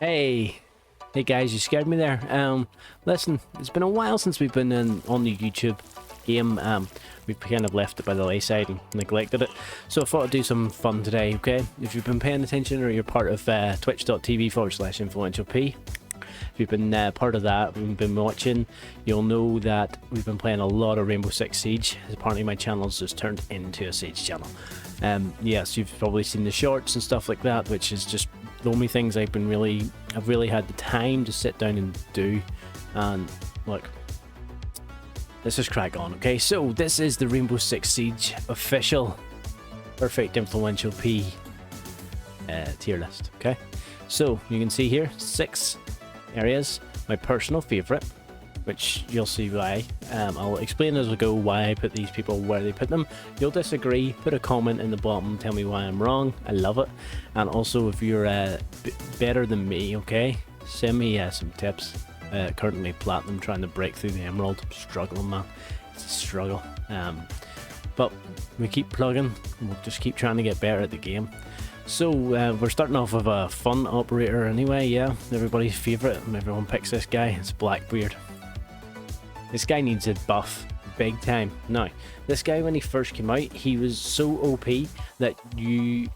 Hey, hey guys, you scared me there. Listen, it's been a while since we've been on the YouTube game. We've kind of left it by the wayside and neglected it. So I thought I'd do some fun today, okay? If you've been paying attention or you're part of twitch.tv/influentialp, if you've been part of that, we've been watching, you'll know that we've been playing a lot of Rainbow Six Siege. Apparently my channel's just turned into a Siege channel. Yes, you've probably seen the shorts and stuff like that, which is just the only things I've really had the time to sit down and do. And look, let's just crack on, okay? So this is the Rainbow Six Siege official Perfect Influential P tier list, okay? So you can see here 6 areas. My personal favorite, which you'll see why. I'll explain as we go why I put these people where they put them. You'll disagree, put a comment in the bottom, tell me why I'm wrong. I love it. And also, if you're better than me, okay, send me some tips. Currently platinum, trying to break through the emerald. I'm struggling, man. It's a struggle. But we keep plugging, and we'll just keep trying to get better at the game. So we're starting off with a fun operator anyway, yeah, everybody's favourite, and everyone picks this guy. It's Blackbeard. This guy needs a buff, big time. Now, this guy, when he first came out, he was so OP that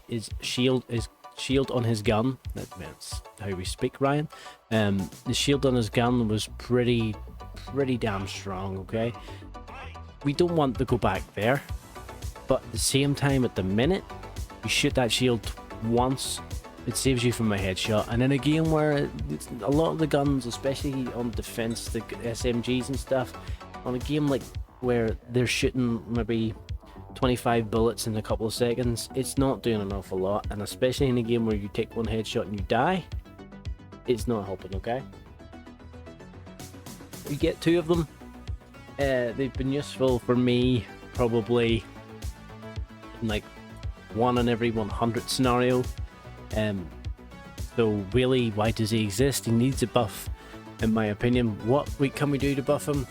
his shield on his gun, that's how we speak, Ryan, the shield on his gun was pretty damn strong, okay? We don't want to go back there, but at the same time, at the minute, you shoot that shield once, it saves you from a headshot. And in a game where a lot of the guns, especially on defense, the SMGs and stuff, on a game like where they're shooting maybe 25 bullets in a couple of seconds, it's not doing an awful lot. And especially in a game where you take one headshot and you die, it's not helping, okay? You get 2 of them. They've been useful for me probably in like 1 in every 100 scenario. So really, why does he exist? He needs a buff, in my opinion. What can we do to buff him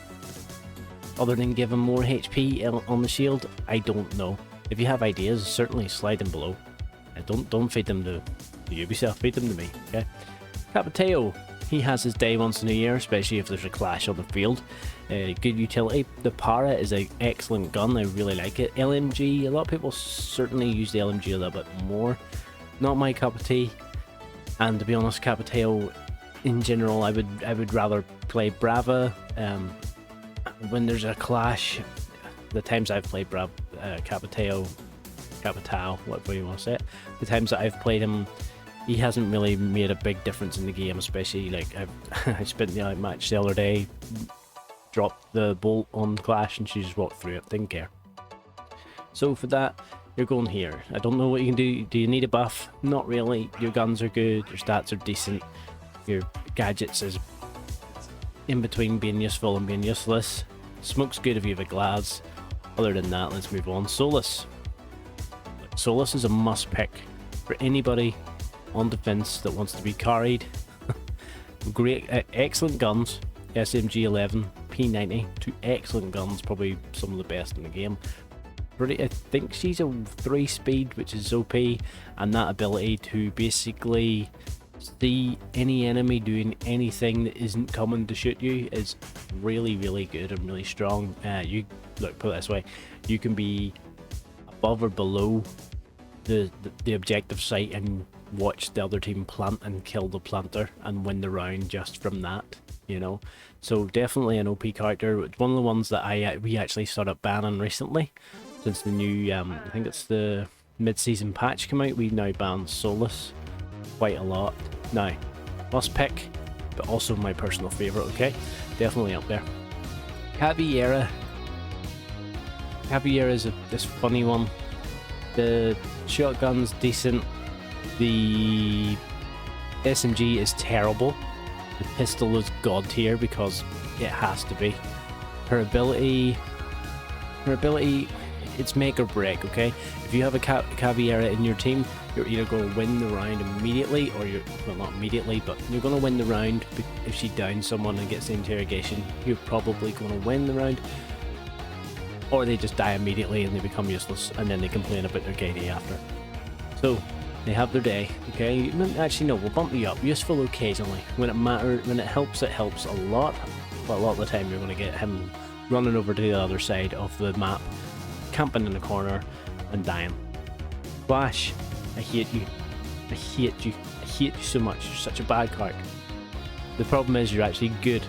other than give him more HP on the shield? I don't know. If you have ideas, certainly slide them below. Don't feed them to Ubisoft, feed them to me, okay? Capiteo, he has his day once in a year, especially if there's a clash on the field. Good utility. The Para is an excellent gun, I really like it. LMG, a lot of people certainly use the LMG a little bit more. Not my cup of tea. And to be honest, Capiteo, in general, I would rather play Brava. When there's a clash, the times I've played Capitao, whatever you want to say it, the times that I've played him, he hasn't really made a big difference in the game, especially like I spent the match the other day, dropped the bolt on Clash and she just walked through it, didn't care. So for that, you're going here. I don't know what you can do. Do you need a buff? Not really. Your guns are good, your stats are decent, your gadgets is in between being useful and being useless. Smoke's good if you have a glass. Other than that, let's move on. Solus. Solus is a must pick for anybody on defense that wants to be carried. Great, excellent guns. SMG 11, P90, 2 excellent guns, probably some of the best in the game. I think she's a 3 speed, which is OP, and that ability to basically see any enemy doing anything that isn't coming to shoot you is really good and really strong. You look, put it this way, you can be above or below the objective site and watch the other team plant and kill the planter and win the round just from that, you know. So definitely an OP character. It's one of the ones that we actually started banning recently since the new I think it's the mid-season patch came out. We now ban Solus quite a lot. Now, must pick, but also my personal favorite, okay? Definitely up there. Caballera is this funny one. The shotgun's decent. The SMG is terrible. The pistol is god tier because it has to be. Her ability, it's make or break, okay? If you have a Caballera in your team, you're either going to win the round immediately, or well, not immediately, but you're going to win the round. If she downs someone and gets the interrogation, you're probably going to win the round. Or they just die immediately and they become useless, and then they complain about their KD after. So They have their day, okay? Actually, no, we'll bump you up. Useful occasionally. When it matters, when it helps a lot. But a lot of the time you're going to get him running over to the other side of the map, camping in the corner, and dying. Flash, I hate you. I hate you. I hate you so much. You're such a bad character. The problem is you're actually good.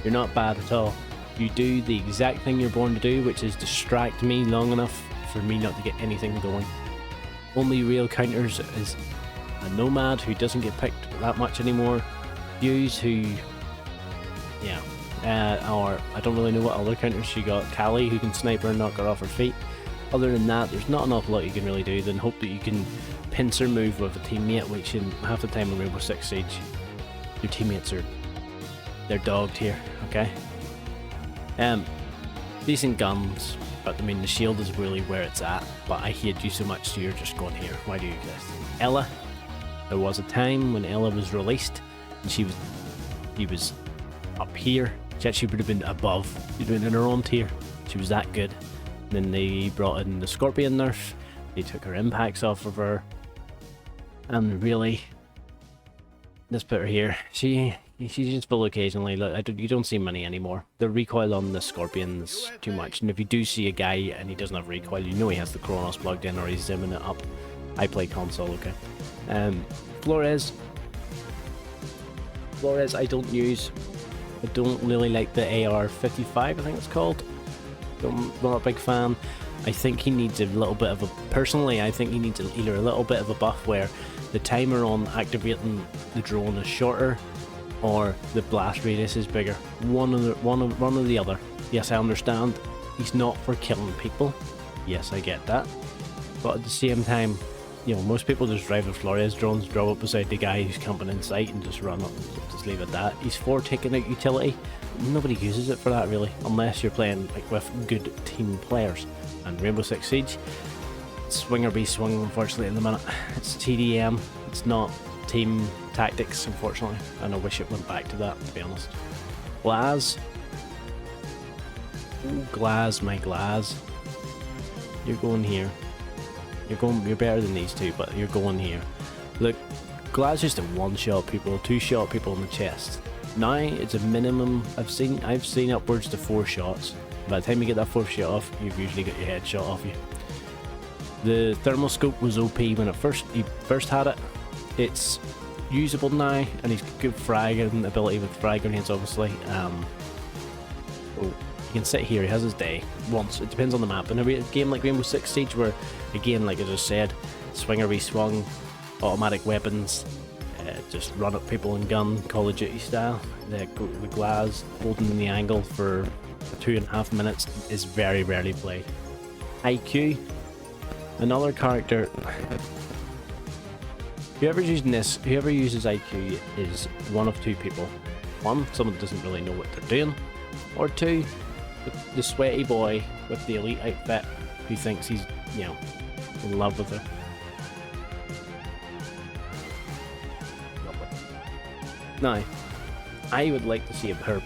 You're not bad at all. You do the exact thing you're born to do, which is distract me long enough for me not to get anything going. Only real counters is a Nomad who doesn't get picked that much anymore. Hughes who, yeah, or I don't really know what other counters she got. Callie who can snipe her and knock her off her feet. Other than that, there's not an awful lot you can really do than hope that you can pincer move with a teammate, which in half the time in Rainbow Six Siege, your teammates they're dogged here, okay? Decent guns, but I mean the shield is really where it's at, but I hate you so much so you're just going here. Why do you exist? Ella, there was a time when Ella was released and he was up here. She actually would have been above, she'd been in her own tier. She was that good. And then they brought in the Scorpion nerf, they took her impacts off of her, and really, let's put her here. She's useful occasionally. Look, you don't see many anymore. The recoil on the Scorpion's too much, and if you do see a guy and he doesn't have recoil, you know he has the Chronos plugged in or he's zimming it up. I play console, okay. Flores I don't use. I don't really like the AR-55, I think it's called. Not a big fan. I think he needs a little bit of a... Personally, I think he needs either a little bit of a buff where the timer on activating the drone is shorter, or the blast radius is bigger. One or the other. Yes, I understand. He's not for killing people. Yes, I get that. But at the same time, you know, most people just drive the Flores drones, draw up beside the guy who's camping in sight and just run up and just leave it at that. He's for taking out utility. Nobody uses it for that really, unless you're playing like with good team players. And Rainbow Six Siege, swing or be swung unfortunately in the minute. It's TDM, it's not team tactics unfortunately, and I wish it went back to that, to be honest. Glaz. Ooh, Glaz, my Glaz. You're going here. You're better than these two, but you're going here. Look, Glaz used to one-shot people, two-shot people in the chest. Now it's a minimum. I've seen upwards to 4 shots. By the time you get that 4th shot off, you've usually got your head shot off you. The thermal scope was OP when he first had it. It's usable now, and he's good fragging ability with frag grenades, obviously. He can sit here. He has his day once. It depends on the map. In a game like Rainbow Six Siege, where again, like I just said, swinger be swung, automatic weapons, just run at people and gun, Call of Duty style. The Glaz holding in the angle for 2.5 minutes is very rarely played. IQ, another character. Whoever uses IQ is one of two people. One, someone doesn't really know what they're doing, or two, the sweaty boy with the elite outfit who thinks he's, you know, in love with her. Now, I would like to see her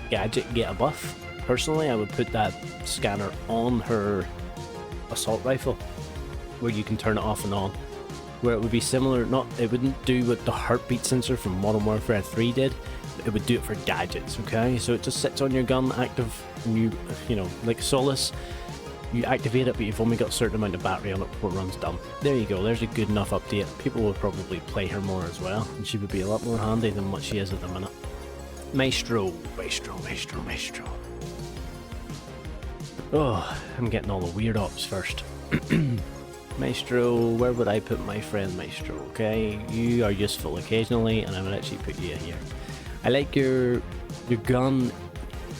gadget get a buff. Personally, I would put that scanner on her assault rifle, where you can turn it off and on. Where it would be similar, it wouldn't do what the heartbeat sensor from Modern Warfare 3 did. It would do it for gadgets, okay? So it just sits on your gun active, and you know, like Solace, you activate it, but you've only got a certain amount of battery on it before it runs done. There you go, there's a good enough update. People will probably play her more as well, and she would be a lot more handy than what she is at the minute. Maestro. Oh, I'm getting all the weird ops first. Maestro, where would I put my friend Maestro? Okay, you are useful occasionally, and I would actually put you here. I like your gun,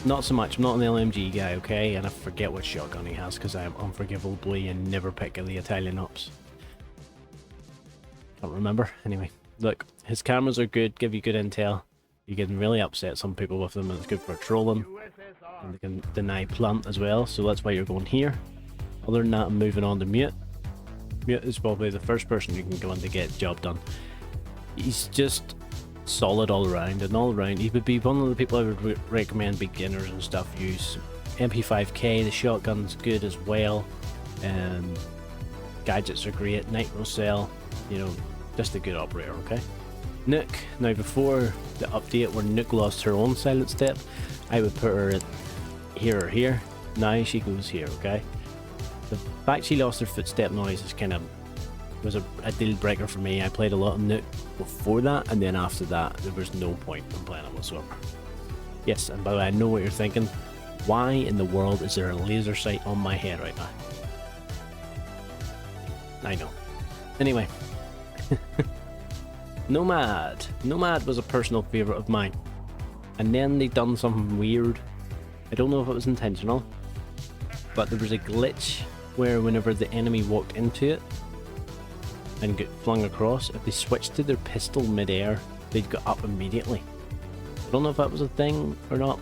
not so much. I'm not an LMG guy, okay, and I forget what shotgun he has because I am unforgivably and never pick the Italian ops. Can't remember. Anyway, look, his cameras are good, give you good intel. You can really upset some people with them, and it's good for trolling. And they can deny plant as well, so that's why you're going here. Other than that, I'm moving on to Mute. Mute is probably the first person you can go in to get the job done. He's just solid all around, and all around he would be one of the people I would recommend beginners and stuff use. MP5K, the shotgun's good as well, and gadgets are great. Nitro Cell, you know, just a good operator, okay? Nook, now before the update where Nook lost her own silent step, I would put her at here or here. Now she goes here, okay? The fact she lost her footstep noise is kind of was a deal breaker for me. I played a lot of Nook before that, and then after that there was no point in playing it whatsoever. Yes, and by the way, I know what you're thinking. Why in the world is there a laser sight on my head right now? I know. Anyway. Nomad. Nomad was a personal favourite of mine. And then they done something weird. I don't know if it was intentional, but there was a glitch where whenever the enemy walked into it and got flung across, if they switched to their pistol mid-air, they'd go up immediately. I don't know if that was a thing or not.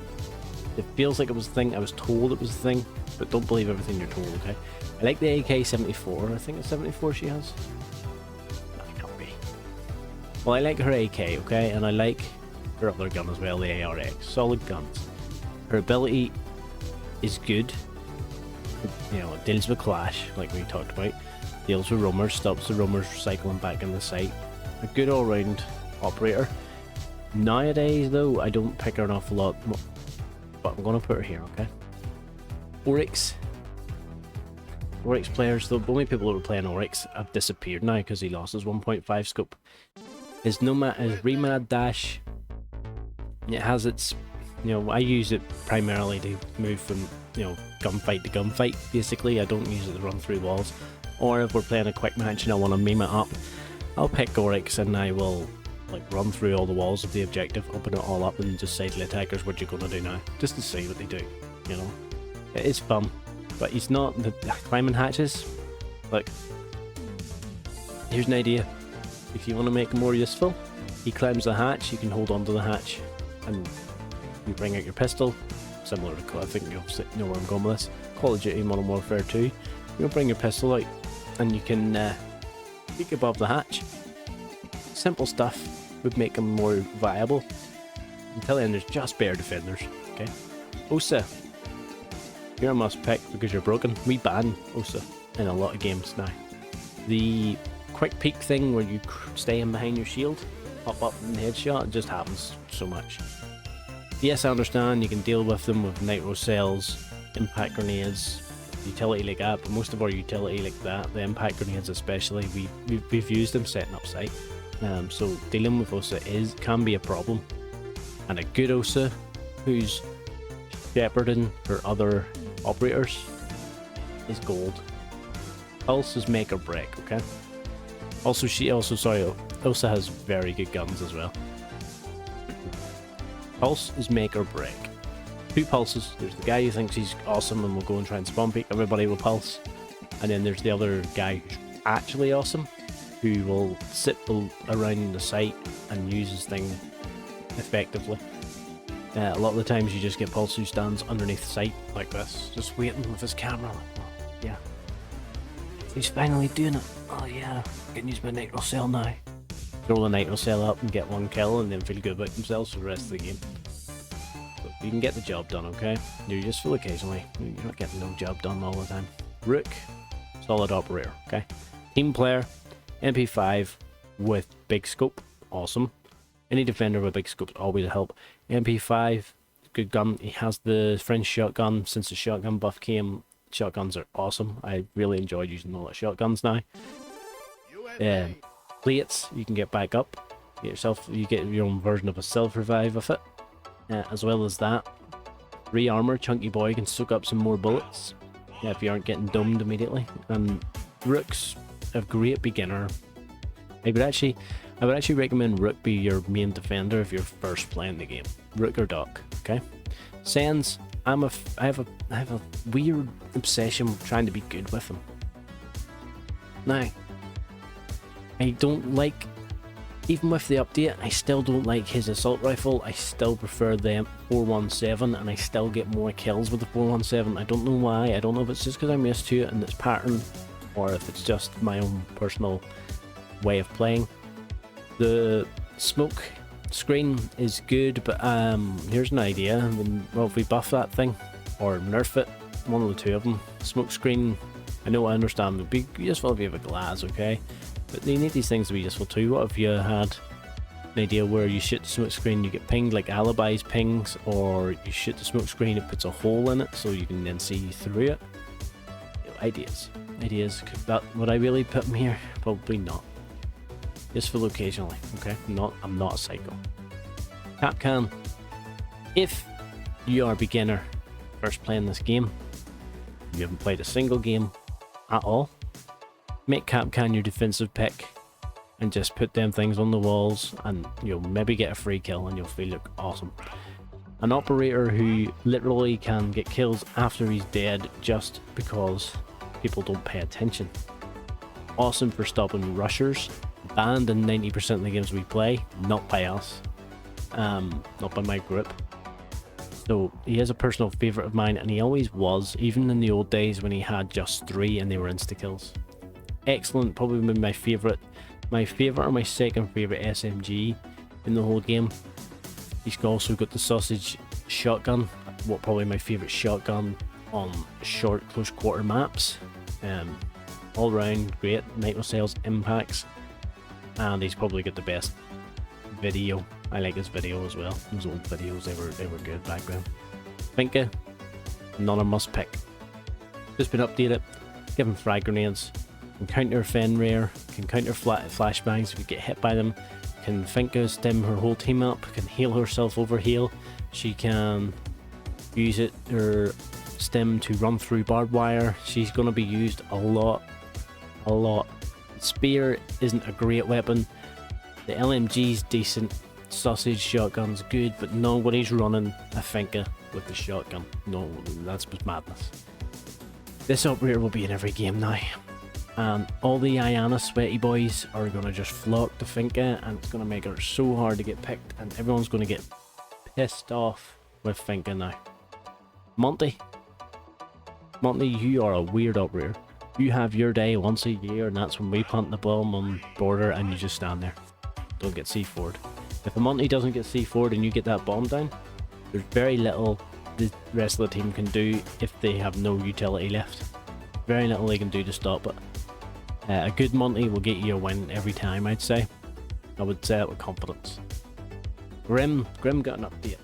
It feels like it was a thing. I was told it was a thing, but don't believe everything you're told, okay? I like the AK-74. I think it's 74 she has. No, it can't be. Well, I like her AK, okay? And I like her other gun as well, the ARX. Solid guns. Her ability is good. You know, it deals with clash, like we talked about. Deals with roamers, stops the roamers cycling back in the site. A good all-round operator. Nowadays, though, I don't pick her an awful lot, but I'm going to put her here, okay? Oryx. Oryx players, the only people who were playing Oryx have disappeared now because he lost his 1.5 scope. His Nomad, his Remad dash, it has its, you know, I use it primarily to move from, you know, gunfight to gunfight, basically. I don't use it to run through walls. Or if we're playing a quick match and I want to meme it up, I'll pick Oryx and I will like run through all the walls of the objective, open it all up and just say to the attackers what you're going to do now, just to see what they do, you know. It is fun, but he's not the climbing hatches. Look, here's an idea. If you want to make him more useful, he climbs the hatch, you can hold on to the hatch and you bring out your pistol, similar to, I think you'll know where I'm going with this, Call of Duty Modern Warfare 2. You'll bring your pistol out and you can peek above the hatch. Simple stuff would make them more viable. Until then, there's just bare defenders, okay? Osa, you're a must pick because you're broken. We ban Osa in a lot of games now. The quick peek thing where you stay in behind your shield, pop up in the headshot, it just happens so much. Yes, I understand you can deal with them with nitro cells, impact grenades, utility like that, but most of our utility like that, the impact grenades especially, we've used them setting up site. So dealing with Osa can be a problem, and a good Osa who's shepherding her other operators is gold. Pulse is make or break, okay? Osa has very good guns as well. Pulse is make or break. Two pulses. There's the guy who thinks he's awesome and will go and try and spawn peek everybody with pulse, and then there's the other guy who's actually awesome, who will sit around the site and use his thing effectively. A lot of the times you just get Pulse who stands underneath the site like this, just waiting with his camera. Like, oh, yeah, he's finally doing it. Oh yeah, I can use my nitro cell now. Throw the nitro cell up and get one kill and then feel good about themselves for the rest of the game. But you can get the job done, okay? You're useful occasionally. You're not getting no job done all the time. Rook, solid operator, okay? Team player, MP5 with big scope, awesome. Any defender with big scope always a help. MP5, good gun. He has the French shotgun. Since the shotgun buff came, shotguns are awesome. I really enjoyed using all the shotguns now. Plates, you can get back up. You get your own version of a self-revive with it. As well as that, re-armor, Chunky Boy can soak up some more bullets. Yeah, if you aren't getting domed immediately. And Rook's a great beginner. I would actually recommend Rook be your main defender if you're first playing the game. Rook or Doc, okay? Sens, I have a weird obsession with trying to be good with him. Now, I don't like, even with the update, I still don't like his assault rifle. I still prefer the 417, and I still get more kills with the 417. I don't know why. I don't know if it's just because I'm used to it and its pattern, or if it's just my own personal way of playing. The smoke screen is good, but here's an idea. Well, if we buff that thing or nerf it, one of the two of them, smoke screen I know, I understand, it'd be useful if you have a glass, okay? But you need these things to be useful too. What if you had an idea where you shoot the smoke screen, you get pinged, like alibis pings, or you shoot the smoke screen, it puts a hole in it so you can then see through it. You know, ideas. Would I really put them here? Probably not. Useful occasionally, okay? I'm not a psycho. Capcan. If you are a beginner first playing this game, you haven't played a single game at all, make Capcan your defensive pick and just put them things on the walls, and you'll maybe get a free kill and you'll feel like awesome. An operator who literally can get kills after he's dead just because people don't pay attention. Awesome for stopping rushers. Banned in 90% of the games we play, not by us, not by my group. So he is a personal favourite of mine, and he always was, even in the old days when he had just 3 and they were insta-kills. Excellent, probably my favourite or my second favourite SMG in the whole game. He's also got the sausage shotgun, probably my favourite shotgun on short close quarter maps. All round great, nitro cells, impacts, and he's probably got the best video. I like his video as well. Those old videos, they were good back then. Finka, another must pick. Just been updated. Give him frag grenades. Can counter Fenrir. Can counter flashbangs if you get hit by them. Can Finka stem her whole team up. Can heal herself over heal. She can use her stem to run through barbed wire. She's going to be used a lot. Spear isn't a great weapon. The LMG's decent. Sausage shotgun's good, but nobody's running a Finka with the shotgun. No, that's madness. This operator will be in every game now, and all the Iana sweaty boys are going to just flock to Finka, and it's going to make her so hard to get picked, and everyone's going to get pissed off with Finka now. Monty, you are a weird operator. You have your day once a year, and that's when we plant the bomb on border and you just stand there. Don't get C4'd. If a Monty doesn't get C4'd and you get that bomb down, there's very little the rest of the team can do if they have no utility left. Very little they can do to stop it. A good Monty will get you a win every time, I'd say. I would say it with confidence. Grim got an update.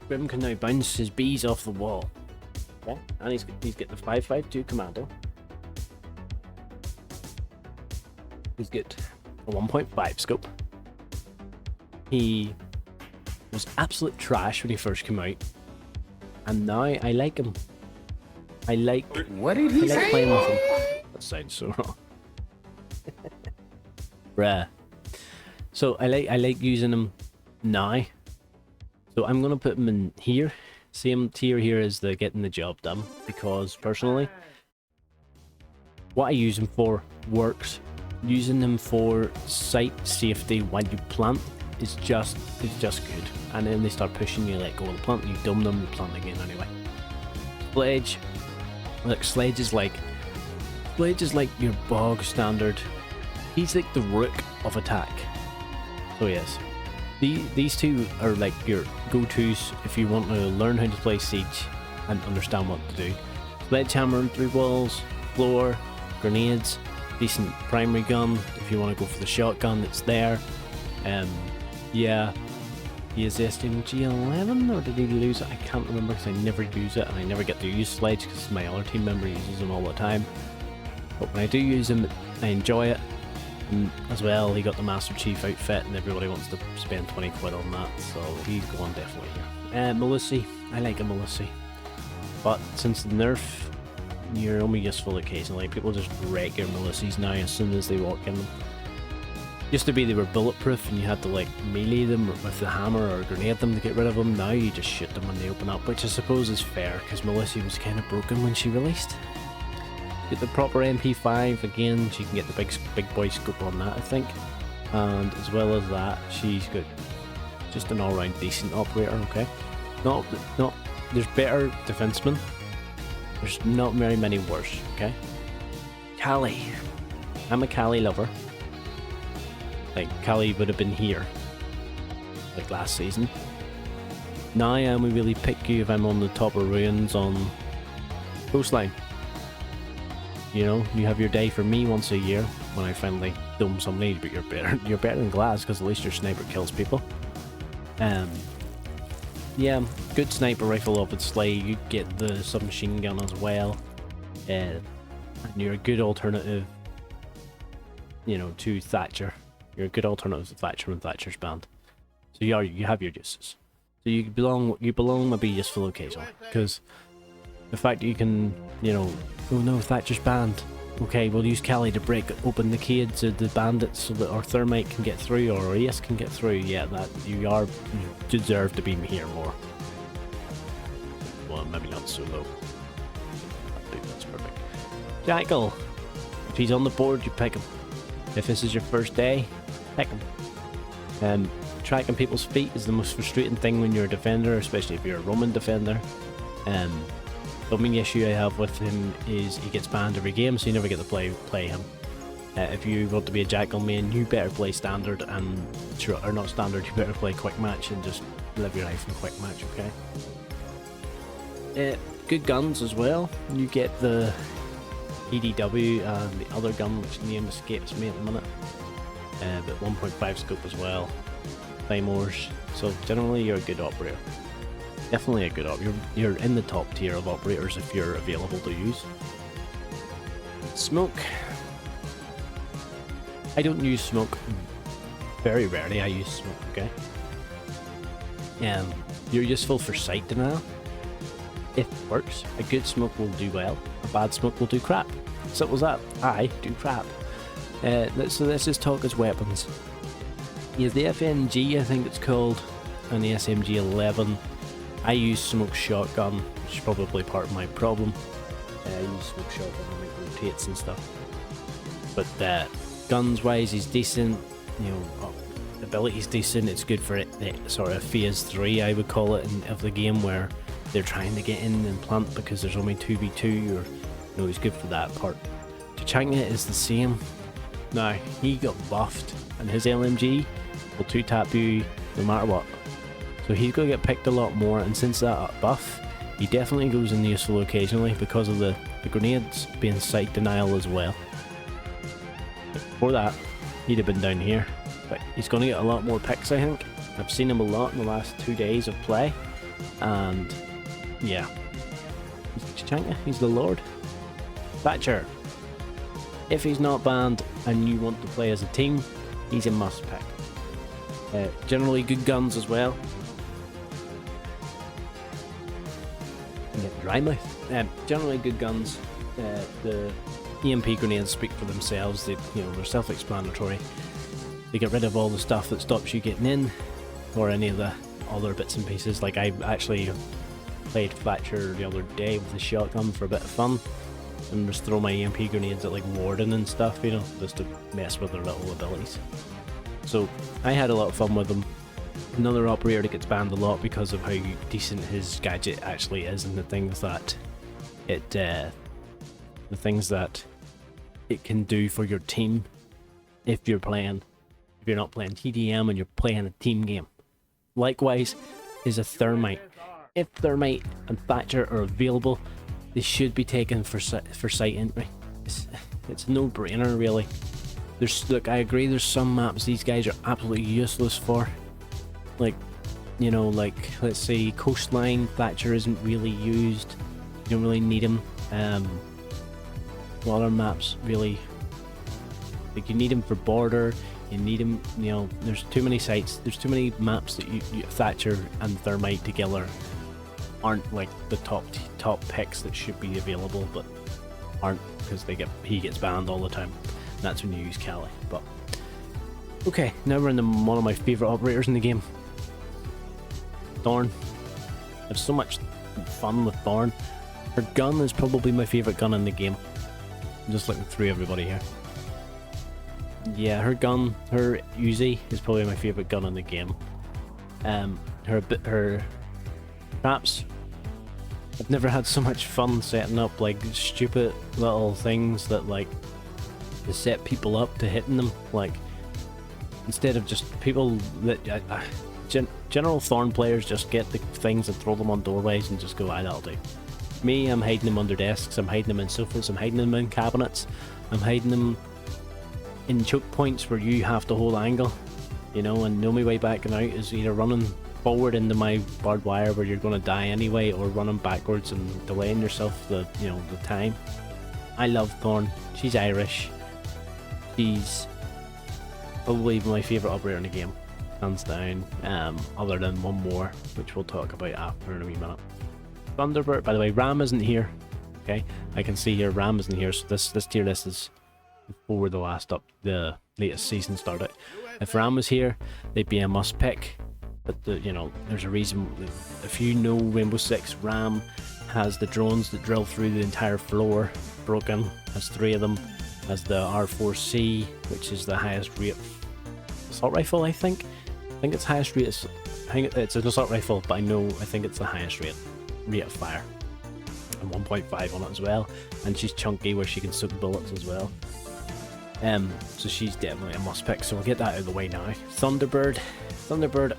Grim can now bounce his bees off the wall. Okay, and he's got the 5.52 commando. He's got a 1.5 scope. He was absolute trash when he first came out, and now I like him. I like playing with him. That sounds so wrong. Bruh. So I like using him now. So I'm gonna put him in here. Same tier here as the getting the job done, because personally, what I use him for works. Using him for site safety while you plant is just good. And then they start pushing you, let go of the plant, you dumb them, you plant again anyway. Sledge. Look, Sledge is like your bog standard. He's like the rook of attack. So yes, these two are like your go-tos if you want to learn how to play Siege and understand what to do. Sledgehammer through walls, floor, grenades, decent primary gun if you want to go for the shotgun that's there. Yeah, he is SMG 11, or did he lose it? I can't remember because I never use it, and I never get to use Sledge because my other team member uses him all the time. But when I do use him, I enjoy it. And as well, he got the Master Chief outfit, and everybody wants to spend 20 quid on that, so he's going definitely here. Melissi, I like a Melissi, but since the nerf, you're only useful occasionally. People just wreck your Melissis now as soon as they walk in them. Used to be they were bulletproof and you had to like melee them with the hammer or grenade them to get rid of them. Now you just shoot them when they open up, which I suppose is fair because Melissi was kind of broken when she released. Get the proper MP5 again, she can get the big boy scope on that, I think. And as well as that, she's got just an all-round decent operator. Okay, not there's better defensemen. There's not very many worse. Okay, Callie, I'm a Callie lover. Like, Callie would have been here, like last season. Now I only really pick you if I'm on the top of ruins on coastline. You know, you have your day. For me, once a year, when I finally dome somebody, but you're better. You're better than glass because at least your sniper kills people. Yeah, good sniper rifle up its sleigh. You get the submachine gun as well, and you're a good alternative. You know, to Thatcher. You're a good alternative to Thatcher and Thatcher's band. So you have your uses. So you belong maybe useful occasionally, because the fact that you can, you know, oh no, Thatcher's banned. Okay, we'll use Cali to break open the cage of the bandits so that our thermite can get through, or our ace can get through. Yeah, that you deserve to be here more. Well, maybe not so low. That's perfect. Jackal. If he's on the board, you pick him. If this is your first day, pick him. Tracking people's feet is the most frustrating thing when you're a defender, especially if you're a Roman defender. The main issue I have with him is he gets banned every game, so you never get to play him. If you want to be a Jackal main, you better play standard, or not standard, you better play quick match and just live your life in quick match, okay? Good guns as well. You get the EDW and the other gun, which name escapes me at the minute. But 1.5 scope as well. Claymores. So generally you're a good operator. Definitely a good operator. You're in the top tier of operators if you're available to use. Smoke. I don't use smoke. Very rarely I use smoke, okay? You're useful for sight denial. If it works, a good smoke will do well, a bad smoke will do crap. Simple as that. I do crap. So this is talk as weapons. You have the FNG, I think it's called, and the SMG-11. I use smoke shotgun, which is probably part of my problem. I use smoke shotgun to make rotates and stuff. But guns wise, he's decent. You know, ability's decent. It's good for it. Sort of phase 3, I would call it, of the game where they're trying to get in and plant because there's only 2v2, or you know, he's good for that part. Tachanka is the same. Now, he got buffed, and his LMG will 2-tap you no matter what. So he's going to get picked a lot more, and since that buff, he definitely goes in useful occasionally because of the grenades being sight denial as well. But before that, he'd have been down here. But he's going to get a lot more picks, I think. I've seen him a lot in the last 2 days of play, and yeah. He's Tachanka, he's the Lord. Thatcher. If he's not banned and you want to play as a team, he's a must pick. Generally good guns as well. I'm getting dry mouth. Generally good guns. The EMP grenades speak for themselves. They're self-explanatory. They get rid of all the stuff that stops you getting in, or any of the other bits and pieces. Like, I actually played Thatcher the other day with a shotgun for a bit of fun, and just throw my EMP grenades at like Warden and stuff, you know, just to mess with their little abilities. So I had a lot of fun with them. Another operator that gets banned a lot because of how decent his gadget actually is, and the things that it can do for your team if you're not playing TDM and you're playing a team game. Likewise is a thermite. If thermite and Thatcher are available, they should be taken for sight entry. It's a no-brainer, really. Look, I agree, there's some maps these guys are absolutely useless for. Like, you know, like, let's say Coastline, Thatcher isn't really used. You don't really need him. Other maps, really, like, you need him for border, you need him, you know, there's too many sites, there's too many maps that Thatcher and Thermite together aren't like the top picks that should be available, but aren't, because he gets banned all the time. And that's when you use Cali. But okay, now we're into one of my favourite operators in the game, Thorn. I have so much fun with Thorn. Her gun is probably my favourite gun in the game. I'm just looking through everybody here. Yeah, her Uzi is probably my favourite gun in the game. Her traps, I've never had so much fun setting up like stupid little things that like to set people up to hitting them, like instead of just people that general Thorn players just get the things and throw them on doorways and just go, that'll do. Me, I'm hiding them under desks, I'm hiding them in sofas, I'm hiding them in cabinets, I'm hiding them in choke points where you have to hold angle, you know, and the only way back and out is either running forward into my barbed wire where you're going to die anyway, or running backwards and delaying yourself the time. I love Thorn. She's Irish. She's probably my favourite operator in the game, hands down, other than one more, which we'll talk about after in a wee minute. Thunderbird, by the way, Ram isn't here. Okay, I can see here Ram isn't here, so this tier list is before the latest season started. If Ram was here, they'd be a must pick. But there's a reason. If you know Rainbow Six, Ram has the drones that drill through the entire floor, broken, has 3 of them, has the R4C, which is the highest rate assault rifle, I think it's highest rate, it's an assault rifle, but I think it's the highest rate of fire, and 1.5 on it as well, and she's chunky where she can soak bullets as well. So she's definitely a must pick, so we'll get that out of the way now. Thunderbird,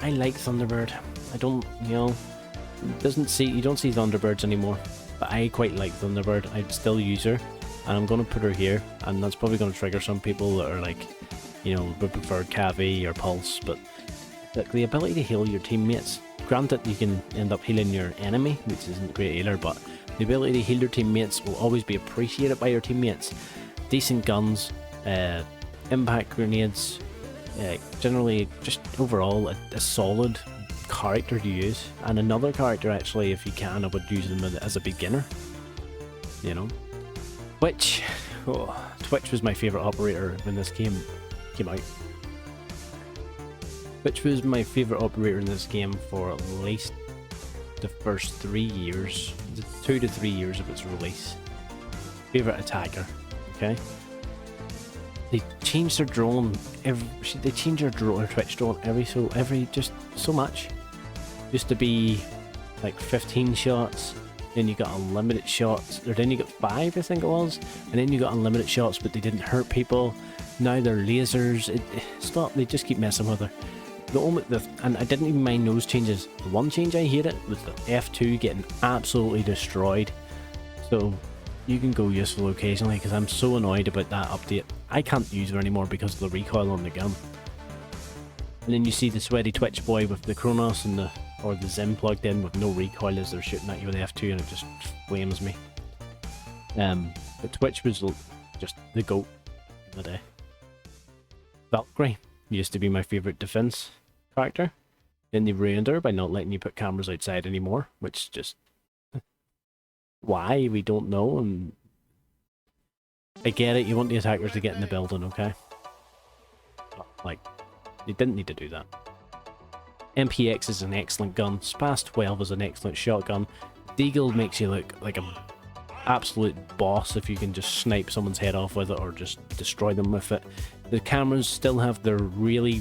I like Thunderbird. I don't, you don't see Thunderbirds anymore, but I quite like Thunderbird. I'd still use her, and I'm going to put her here, and that's probably going to trigger some people that are like, would prefer Cavi or Pulse, but the ability to heal your teammates, granted you can end up healing your enemy, which isn't great either, but the ability to heal your teammates will always be appreciated by your teammates. Decent guns, impact grenades, generally just overall a solid character to use. And another character, actually, if you can, I would use them as a beginner, Twitch. Twitch was my favourite operator when this game came out. Twitch was my favourite operator in this game for at least the first 3 years, 2 to 3 years of its release. Favourite attacker, okay? They changed their drone they change their Twitch drone just so much. Used to be like 15 shots, then you got unlimited shots, or then you got 5, I think it was, and then you got unlimited shots, but they didn't hurt people. Now they're lasers. They just keep messing with her. And I didn't even mind those changes. The one change I hated was the F2 getting absolutely destroyed. So you can go useful occasionally, because I'm so annoyed about that update. I can't use her anymore because of the recoil on the gun. And then you see the sweaty Twitch boy with the Kronos and or the Zim plugged in with no recoil as they're shooting at you with F2, and it just flames me. But Twitch was just the GOAT in the day. Valkyrie used to be my favourite defense character. Then they ruined her by not letting you put cameras outside anymore, which just... why? We don't know, and... I get it, you want the attackers to get in the building, okay? But, like, you didn't need to do that. MPX is an excellent gun. Spas 12 is an excellent shotgun. Deagle makes you look like an absolute boss if you can just snipe someone's head off with it or just destroy them with it. The cameras still have their really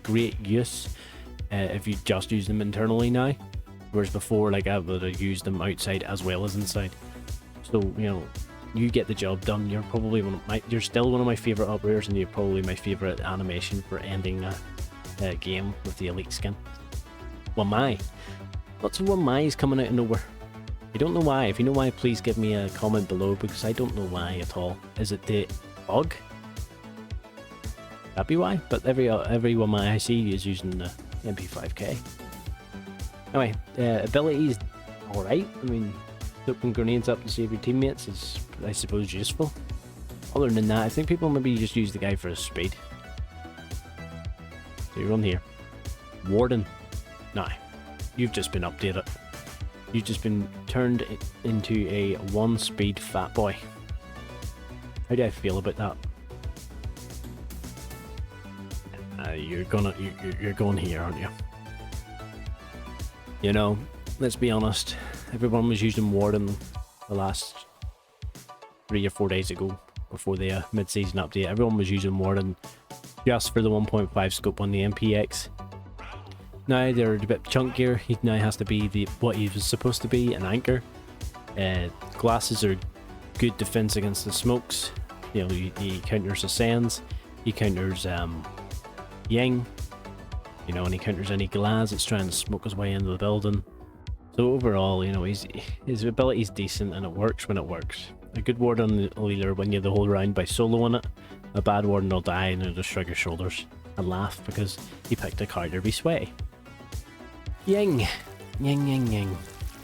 great use if you just use them internally now, whereas before, like, I would have used them outside as well as inside. So, you get the job done. You're probably you're still one of my favorite operators, and you're probably my favorite animation for ending a game with the elite skin. Wamai. Lots of Wamais coming out of nowhere. I don't know why. If you know why, please give me a comment below, because I don't know why at all. Is it the bug? That'd be why. But every Wamai I see is using the MP5K. Anyway, abilities, alright. I mean, open grenades up to save your teammates is, I suppose, useful. Other than that, I think people maybe just use the guy for his speed. So you run here. Warden. Nah, you've just been updated. You've just been turned into a 1-speed fat boy. How do I feel about that? You're going here, aren't you? Let's be honest. Everyone was using Warden the last 3 or 4 days ago, before the mid-season update. Everyone was using Warden just for the 1.5 scope on the MPX. Now they're a bit chunkier. He now has to be what he was supposed to be, an anchor. Glasses are good defense against the smokes. He counters Ascends, he counters Ying, and he counters any glass that's trying to smoke his way into the building. So overall, you know, his ability's decent and it works when it works. A good warden will either win you the whole round by soloing it, a bad warden will die and he'll just shrug his shoulders and laugh because he picked a card to be sweaty. Ying! Ying, ying, ying.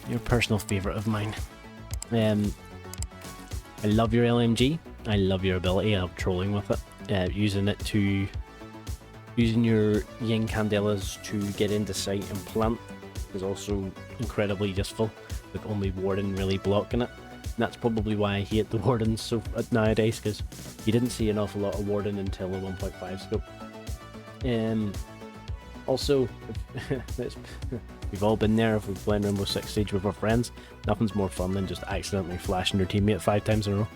Your personal favourite of mine. I love your LMG. I love your ability. I love trolling with it. Using your Ying Candelas to get into sight and plant is also incredibly useful, with only Warden really blocking it. And that's probably why I hate the Wardens so nowadays, because you didn't see an awful lot of Warden until the 1.5 scope. Also, we've all been there if we're playing Rainbow Six Siege with our friends. Nothing's more fun than just accidentally flashing your teammate 5 times in a row.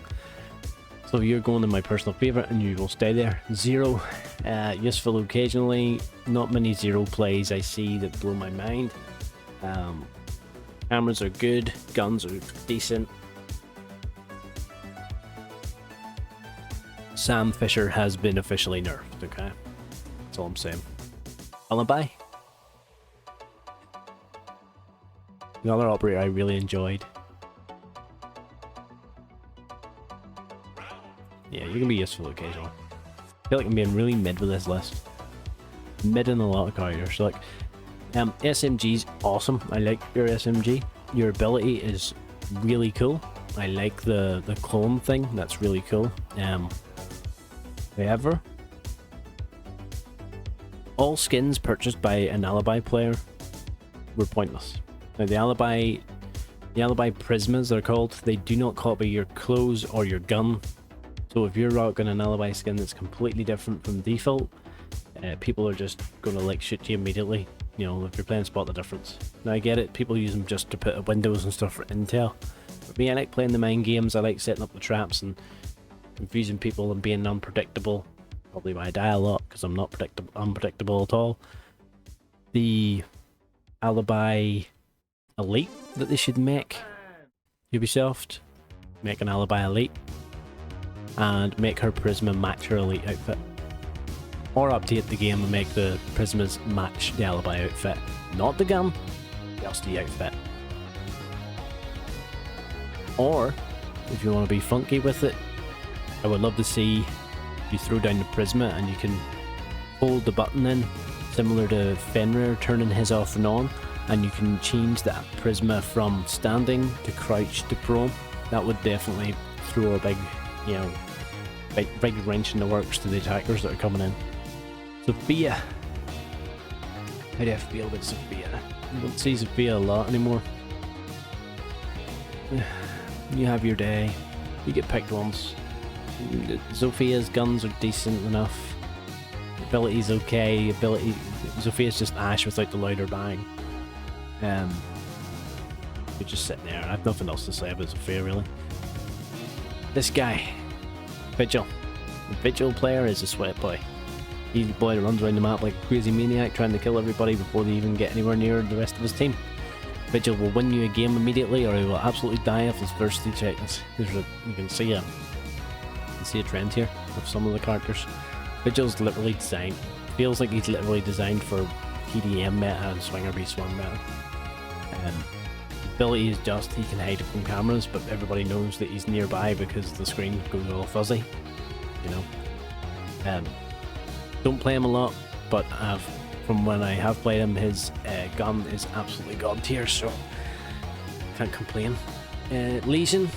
So you're going to my personal favourite and you will stay there. Zero, useful occasionally, not many zero plays I see that blow my mind. Cameras are good, guns are decent. Sam Fisher has been officially nerfed, okay? That's all I'm saying. Alibi. Another operator I really enjoyed. Yeah, you can be useful occasionally. I feel like I'm being really mid with this list. Mid in a lot of characters. So like, SMG's awesome. I like your SMG. Your ability is really cool. I like the clone thing. That's really cool. However, all skins purchased by an Alibi player were pointless. Now the Alibi Prismas, they're called, they do not copy your clothes or your gun. So if you're rocking an Alibi skin that's completely different from default, people are just going to like shoot you immediately. You know, if you're playing Spot the Difference. Now I get it, people use them just to put up windows and stuff for intel. But me, I like playing the mind games, I like setting up the traps and confusing people and being unpredictable. Probably why I die a lot, because I'm not unpredictable at all. The Alibi Elite that they should make, Ubisoft, make an Alibi Elite and make her Prisma match her Elite outfit. Or update the game and make the Prismas match the Alibi outfit. Not the gun, just the outfit. Or, if you want to be funky with it, I would love to see you throw down the Prisma and you can hold the button in, similar to Fenrir turning his off and on, and you can change that Prisma from standing to crouch to prone. That would definitely throw a big, you know, big wrench in the works to the attackers that are coming in. Sophia. How do I feel about Sophia? You don't see Sophia a lot anymore. You have your day. You get picked once. Sophia's guns are decent enough. Ability's okay. Sophia's just Ash without the louder bang. You're just sitting there. I have nothing else to say about Sophia really. This guy, Vigil. The Vigil player is a sweat boy. He's the boy that runs around the map like a crazy maniac trying to kill everybody before they even get anywhere near the rest of his team. Vigil will win you a game immediately, or he will absolutely die off his first 2 seconds. You can see a trend here with some of the characters. Vigil's literally designed, feels like he's literally designed for PDM meta and Swinger v Swung meta. Ability is just he can hide from cameras, but everybody knows that he's nearby because the screen goes all fuzzy. You know. Don't play him a lot, but from when I have played him, his gun is absolutely god tier, so can't complain. Legion,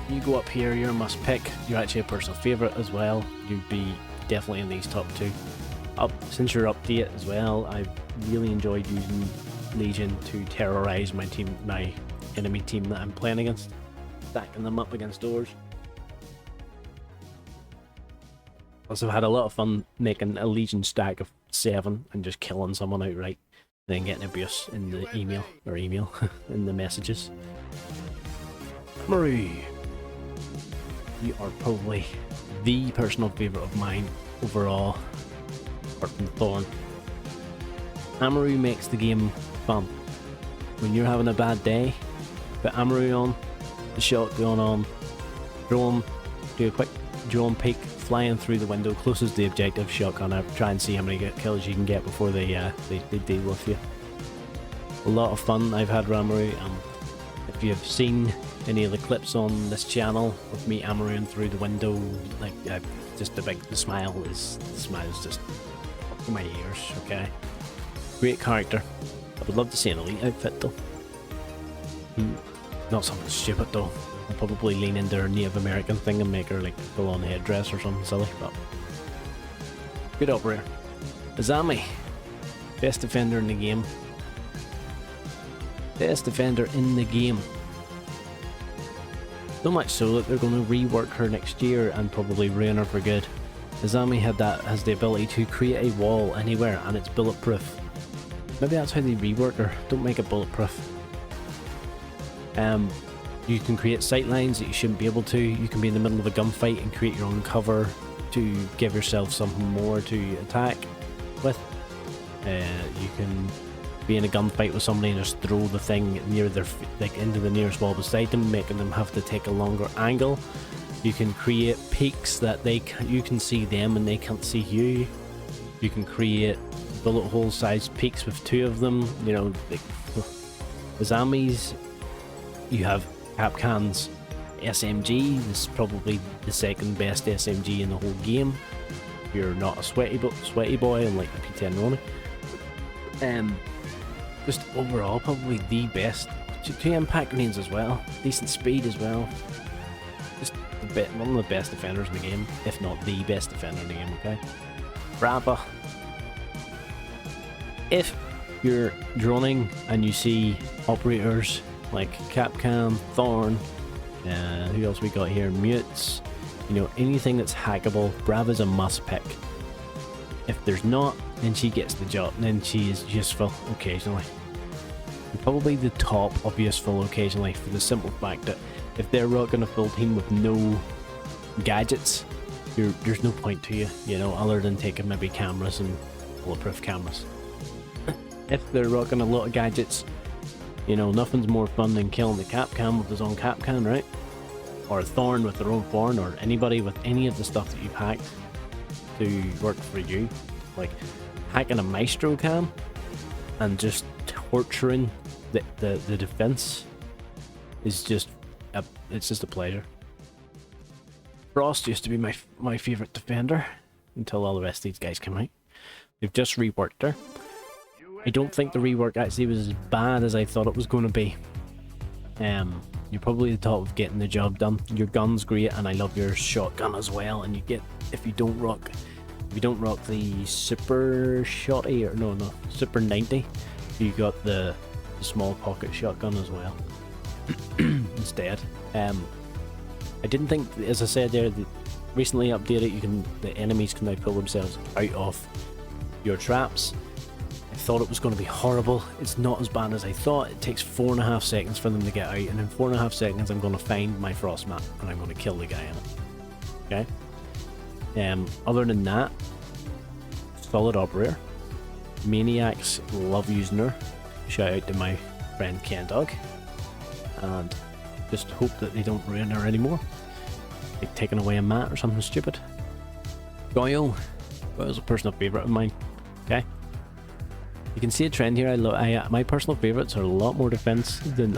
you go up here, you're a must pick. You're actually a personal favourite as well. You'd be definitely in these top 2. Since your update as well, I've really enjoyed using Legion to terrorise my enemy team that I'm playing against, stacking them up against doors. Also had a lot of fun making a Legion stack of 7 and just killing someone outright, then getting abuse in the email in the messages. Marie, you are probably the personal favourite of mine overall, apart from Thorn. Amaru makes the game fun. When you're having a bad day, put Amaru on, the shotgun on, drone, do a quick drone peek, flying through the window closest to the objective, shotgun out, try and see how many kills you can get before they deal with you. a lot of fun I've had Amaru. If you've seen any of the clips on this channel of me Amaruing through the window, like just the smile is just up to my ears. Okay, great character. I would love to see an elite outfit though. Not something stupid though. I'll probably lean into her Native American thing and make her like full on headdress or something silly. But good operator. Azami, best defender in the game. Best defender in the game. So much so that they're going to rework her next year and probably ruin her for good. Azami has the ability to create a wall anywhere and it's bulletproof. Maybe that's how they rework her. Don't make it bulletproof. You can create sight lines that you shouldn't be able to. You can be in the middle of a gunfight and create your own cover to give yourself something more to attack with. You can be in a gunfight with somebody and just throw the thing near their into the nearest wall beside them, making them have to take a longer angle. You can create peaks that you can see them and they can't see you. You can create bullet hole sized peaks with two of them. You know, like Azami's. You have Capcan's SMG. This is probably the second best SMG in the whole game. If you're not a sweaty boy and like the P10 Ronin. Just overall probably the best. Two impact grenades as well. Decent speed as well. Just one of the best defenders in the game, if not the best defender in the game. Okay. Brava. If you're droning and you see operators like Capcan, Thorn, who else we got here? Mutes. You know, anything that's hackable, Brava's a must pick. If there's not, then she gets the job, and then she is useful occasionally. And probably the top of useful occasionally for the simple fact that if they're rocking a full team with no gadgets, there's no point to you, you know, other than taking maybe cameras and bulletproof cameras. If they're rocking a lot of gadgets, you know, nothing's more fun than killing the Capcan with his own Capcan, right? Or a Thorn with their own Thorn, or anybody with any of the stuff that you've hacked to work for you. Like hacking a Maestro cam and just torturing the defense is just it's just a pleasure. Frost used to be my favorite defender until all the rest of these guys came out. They've just reworked her. I don't think the rework actually was as bad as I thought it was going to be. You're probably the top of getting the job done. Your gun's great, and I love your shotgun as well. And you get, if you don't rock the super shotty, or no super 90, you got the small pocket shotgun as well instead. I didn't think, as I said there, recently updated, the enemies can now pull themselves out of your traps. I thought it was going to be horrible. It's not as bad as I thought. It takes 4.5 seconds for them to get out, and in 4.5 seconds I'm going to find my frost mat and I'm going to kill the guy in it. Okay. Other than that, solid operator. Maniacs love using her. Shout out to my friend Ken Dog, and just hope that they don't ruin her anymore, like taking away a mat or something stupid. Goyle is a personal favourite of mine. Okay. You can see a trend here. My personal favourites are a lot more defense than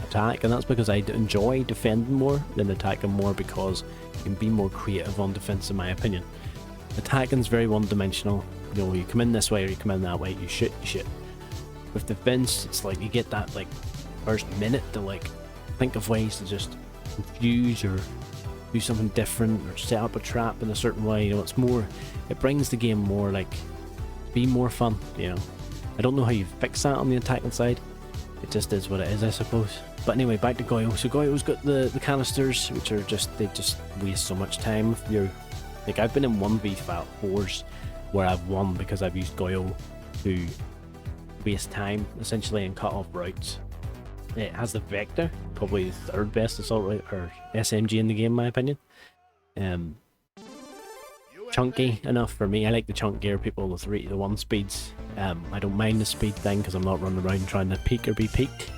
attack, and that's because I enjoy defending more than attacking more, because you can be more creative on defense, in my opinion. Attacking's very one-dimensional. You know, you come in this way or you come in that way. You shoot. With defense, it's like you get that like first minute to like think of ways to just confuse or do something different or set up a trap in a certain way. You know, it's more. It brings the game more like be more fun. You know. I don't know how you fix that on the attacking side. It just is what it is, I suppose. But anyway, back to Goyo. So Goyo's got the canisters, which are they just waste so much time. Like I've been in 1v4s where I've won because I've used Goyo to waste time essentially and cut off routes. It has the Vector, probably the third best assault rifle or SMG in the game, in my opinion. Chunky enough for me. I like the chunk gear people, the 1 speeds. I don't mind the speed thing because I'm not running around trying to peak or be peaked.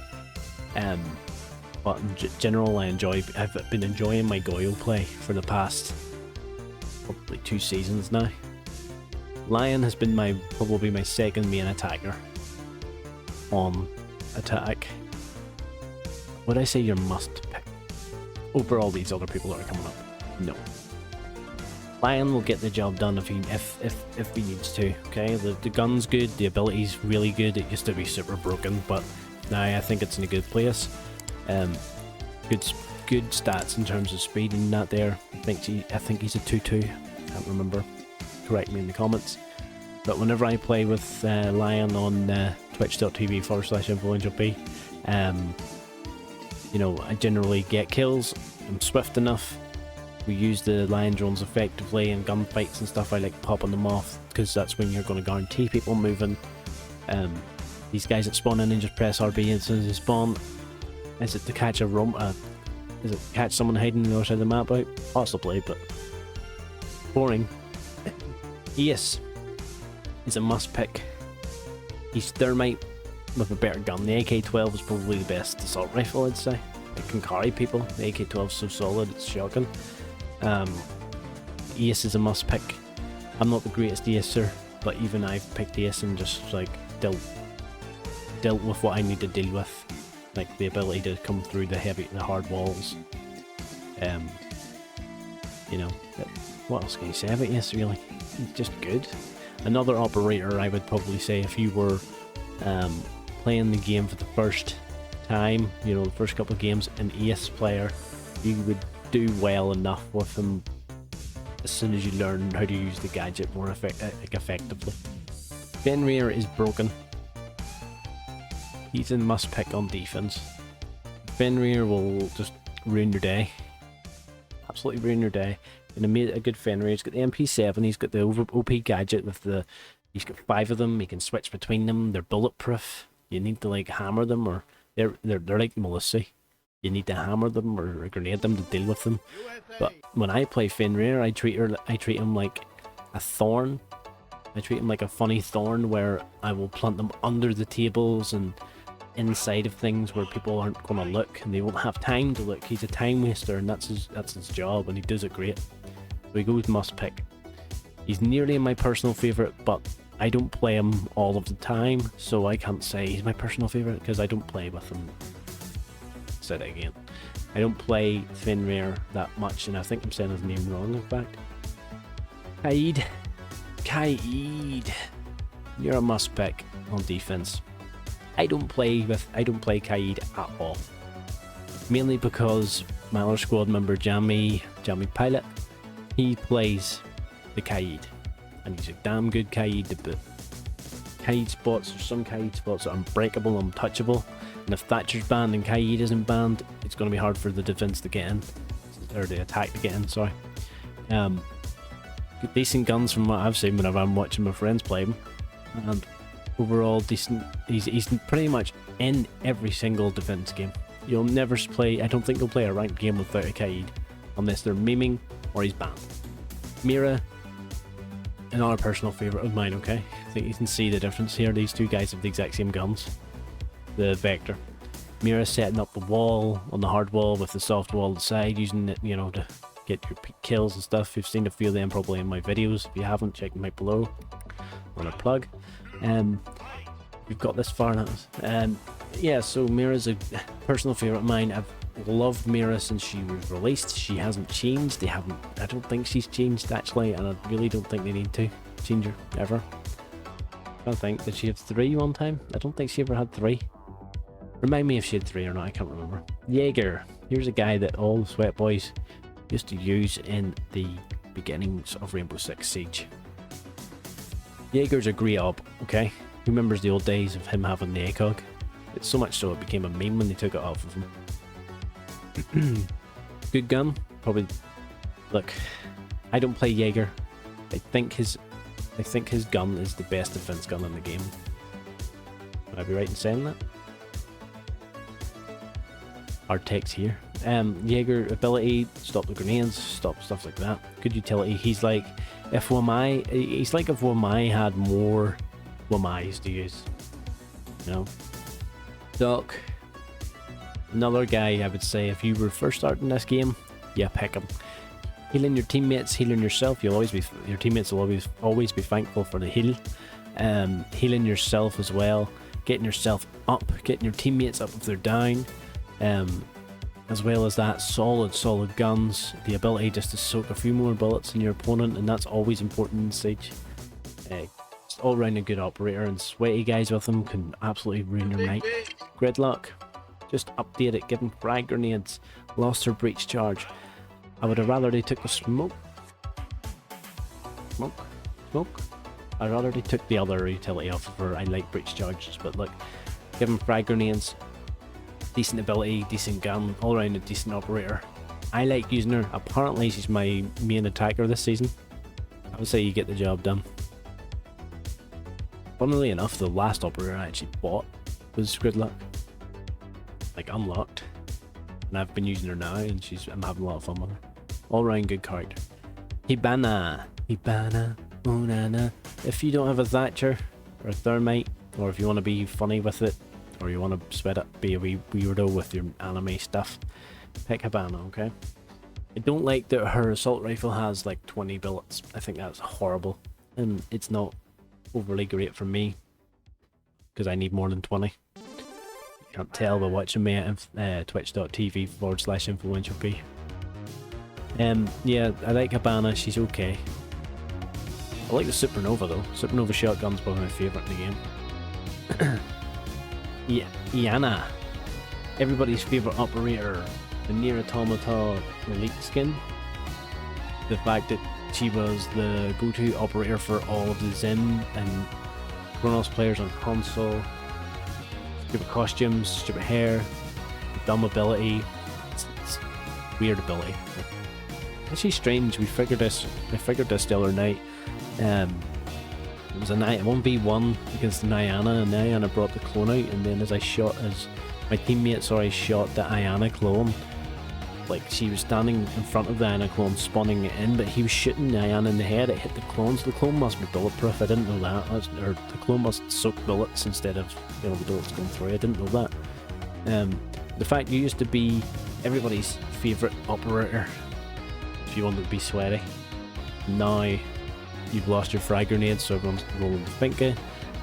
But in general, I've been enjoying my Goyo play for the past probably 2 seasons now. Lion has been probably my second main attacker on attack. Would I say your must pick over all these other people that are coming up? No. Lion will get the job done if he needs to. Okay, the gun's good, the ability's really good. It used to be super broken, but now I think it's in a good place. Good stats in terms of speed and that there. I think he's a 2-2. Can't remember. Correct me in the comments. But whenever I play with Lion on twitch.tv/InfoAngelP, you know, I generally get kills. I'm swift enough. We use the Lion drones effectively in gunfights and stuff. I like popping them off because that's when you're going to guarantee people moving. These guys that spawn in and just press RB as soon as they spawn. Is it to catch a is it to catch someone hiding on the other side of the map out? Possibly, but boring. Ace is a must pick. He's thermite with a better gun. The AK-12 is probably the best assault rifle, I'd say. It can carry people. The AK-12 is so solid, it's shocking. Ace is a must pick. I'm not the greatest acer, but even I've picked Ace and just like dealt with what I need to deal with, like the ability to come through the hard walls. You know, what else can you say about Ace? Really, he's just good. Another operator, I would probably say, if you were playing the game for the first time, you know, the first couple of games, an Ace player, you would do well enough with him as soon as you learn how to use the gadget more effectively. Fenrir is broken. He's a must pick on defense. Fenrir will just ruin your day. Absolutely ruin your day. And a good Fenrir. He's got the MP7. He's got the OP gadget with the. He's got 5 of them. He can switch between them. They're bulletproof. You need to like hammer them, or they're like Melissa. You need to hammer them or grenade them to deal with them. But when I play Fenrir, I treat him like a thorn. I treat him like a funny thorn where I will plant them under the tables and inside of things where people aren't going to look and they won't have time to look. He's a time waster, and that's his job, and he does it great. So he goes must pick. He's nearly my personal favourite, but I don't play him all of the time, so I can't say he's my personal favourite because I don't play with him. Say that again. I don't play Fenrir that much, and I think I'm saying his name wrong, in fact. Kaid. You're a must pick on defense. I don't play Kaid at all. Mainly because my other squad member Jammy Pilot, he plays the Kaid, and he's a damn good Kaid to boot. Kaid spots, there's some Kaid spots that are unbreakable, untouchable, and if Thatcher's banned and Kaid isn't banned, it's going to be hard for the defense to get in, or the attack to get in. Sorry. Decent guns from what I've seen whenever I'm watching my friends play him, and overall decent. He's pretty much in every single defense game. You'll never play. I don't think you'll play a ranked game without a Kaid, unless they're memeing or he's banned. Mira, another personal favourite of mine. Okay, I think you can see the difference here. These two guys have the exact same guns. The Vector. Mira setting up the wall on the hard wall with the soft wall on the side, using it, you know, to get your kills and stuff. You've seen a few of them probably in my videos. If you haven't, check them out below. On a plug. We've got this far now. Yeah, so Mira's a personal favourite of mine. I've loved Mira since she was released. She hasn't changed. I don't think she's changed actually, and I really don't think they need to change her ever. I don't think. Did she have 3 one time? I don't think she ever had 3. Remind me if she had 3 or not, I can't remember. Jaeger. Here's a guy that all the Sweat Boys used to use in the beginnings of Rainbow Six Siege. Jaeger's a great op, okay? Who remembers the old days of him having the ACOG? It's so much so it became a meme when they took it off of him. Good gun, probably. Look, I don't play Jaeger. I think his gun is the best defense gun in the game. Would I be right in saying that? Our text here. Jaeger ability, stop the grenades, stop stuff like that. Good utility. He's like if Wamai had more Wamais to use. You know? Doc. Another guy I would say if you were first starting this game, yeah, pick him. Healing your teammates, healing yourself, your teammates will always be thankful for the heal. Healing yourself as well. getting yourself up, getting your teammates up if they're down. As well as that, solid guns, the ability just to soak a few more bullets in your opponent, and that's always important in Siege. Just all round a good operator, and sweaty guys with them can absolutely ruin your night. Gridlock, just update it, give them frag grenades, lost her breach charge. I would have rather they took the smoke. I'd rather they took the other utility off of her. I like breach charges, but look, give them frag grenades. Decent ability, decent gun, all around a decent operator. I like using her. Apparently she's my main attacker this season. I would say you get the job done. Funnily enough, the last operator I actually bought was Gridlock. Like, unlocked. And I've been using her now, and I'm having a lot of fun with her. All round good character. Hibana, Unana. If you don't have a Thatcher or a Thermite, or if you want to be funny with it, or you want to sweat it, be a wee weirdo with your anime stuff, pick Hibana, okay? I don't like that her assault rifle has like 20 bullets. I think that's horrible, and it's not overly great for me because I need more than 20. You can't tell by watching me at twitch.tv/influentialp. Yeah, I like Hibana, she's okay. I like the Supernova though. Supernova shotgun's probably my favourite in the game. Yeah, Iana, everybody's favourite operator, the Nier Automata Elite skin. The fact that she was the go-to operator for all of the Zim and Chronos players on console. Stupid costumes, stupid hair, dumb ability. It's weird ability. Actually strange, I figured this the other night. It was a 1v1 against the Niana, and Niana brought the clone out, and then as my teammate shot the Iana clone, like she was standing in front of the Iana clone spawning it in, but he was shooting the Iana in the head, it hit the clone, so the clone must be bulletproof. I didn't know that, or the clone must soak bullets instead of, you know, the bullets going through. I didn't know that. The fact you used to be everybody's favourite operator if you wanted to be sweaty, now you've lost your frag grenades, so everyone's rolling the Finka.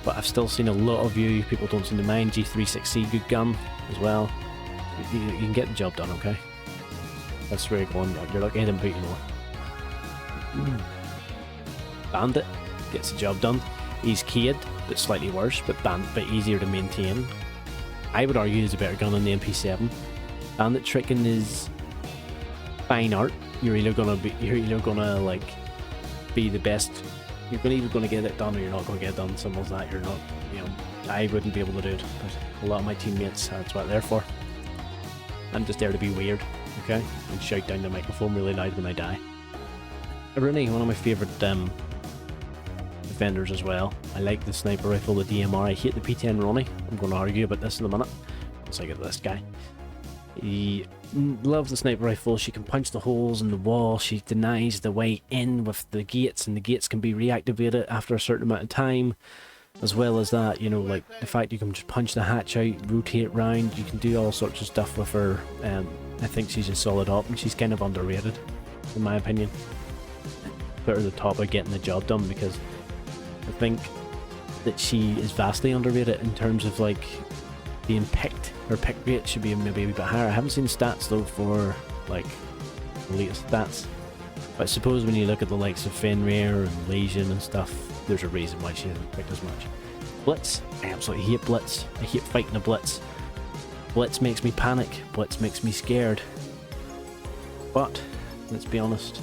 But I've still seen a lot of you, people don't seem to mind. G36C, good gun as well. You can get the job done, okay? That's where you're going. You're lucky I didn't beat you more. Bandit gets the job done. He's Cade, but slightly worse, but easier to maintain. I would argue he's a better gun than the MP7. Bandit tricking is fine art. You're either gonna like be the best. You're either going to get it done or you're not going to get it done. Simple as that. You're not, you know, I wouldn't be able to do it, but a lot of my teammates, that's what they're for. I'm just there to be weird, okay? And shout down the microphone really loud when I die. Really, one of my favourite defenders as well. I like the sniper rifle, the DMR. I hate the P10 Ronnie. I'm going to argue about this in a minute once I get to this guy. He loves the sniper rifle. She can punch the holes in the wall. She denies the way in with the gates, and the gates can be reactivated after a certain amount of time. As well as that, you know, like the fact you can just punch the hatch out, rotate round. You can do all sorts of stuff with her. I think she's a solid op, and she's kind of underrated, in my opinion. Put her at the top of getting the job done, because I think that she is vastly underrated in terms of like being picked. Her pick rate should be maybe a wee bit higher. I haven't seen stats though for like the latest stats, but I suppose when you look at the likes of Fenrir and Legion and stuff, there's a reason why she hasn't picked as much. Blitz, I absolutely hate Blitz. I hate fighting a Blitz. Blitz makes me panic. Blitz makes me scared. But let's be honest,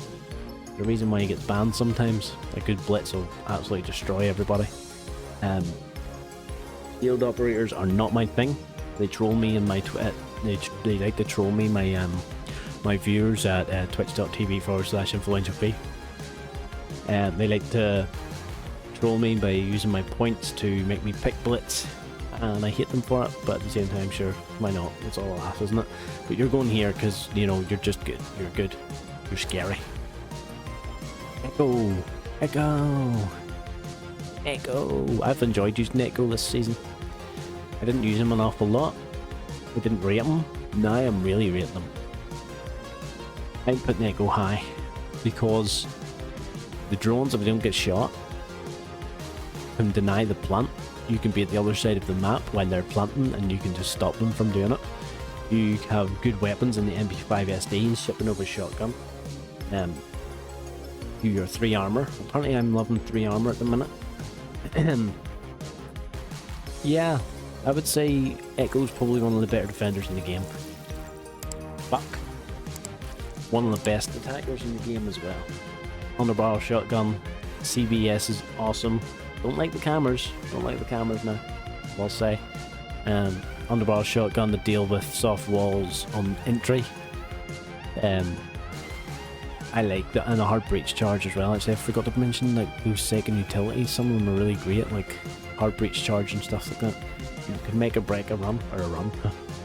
the reason why he gets banned sometimes, a good Blitz will absolutely destroy everybody. Field operators are not my thing. They troll me in my they like to troll me, my viewers at twitch.tv/influentialp. They like to troll me by using my points to make me pick Blitz, and I hate them for it, but at the same time, sure, why not? It's all a laugh, isn't it? But you're going here because, you know, you're just good. You're good. You're scary. Echo! Echo! Echo! I've enjoyed using Echo this season. I didn't use him an awful lot. I didn't rate him. Now I'm really rating them. I'm putting Echo high because the drones, if they don't get shot, can deny the plant. you can be at the other side of the map while they're planting, and you can just stop them from doing it. You have good weapons in the MP5 SD, shipping over shotgun. Your 3 armor. Apparently I'm loving 3 armor at the minute. Yeah, I would say Echo's probably one of the better defenders in the game. Fuck. One of the best attackers in the game as well. Underbarrel shotgun. CBS is awesome. Don't like the cameras. Don't like the cameras now, I'll say. Underbarrel shotgun to deal with soft walls on entry. I like that, and a hard breach charge as well. Actually, I forgot to mention like those second utilities. Some of them are really great, like hard breach charge and stuff like that. You can make or break a run, or a run,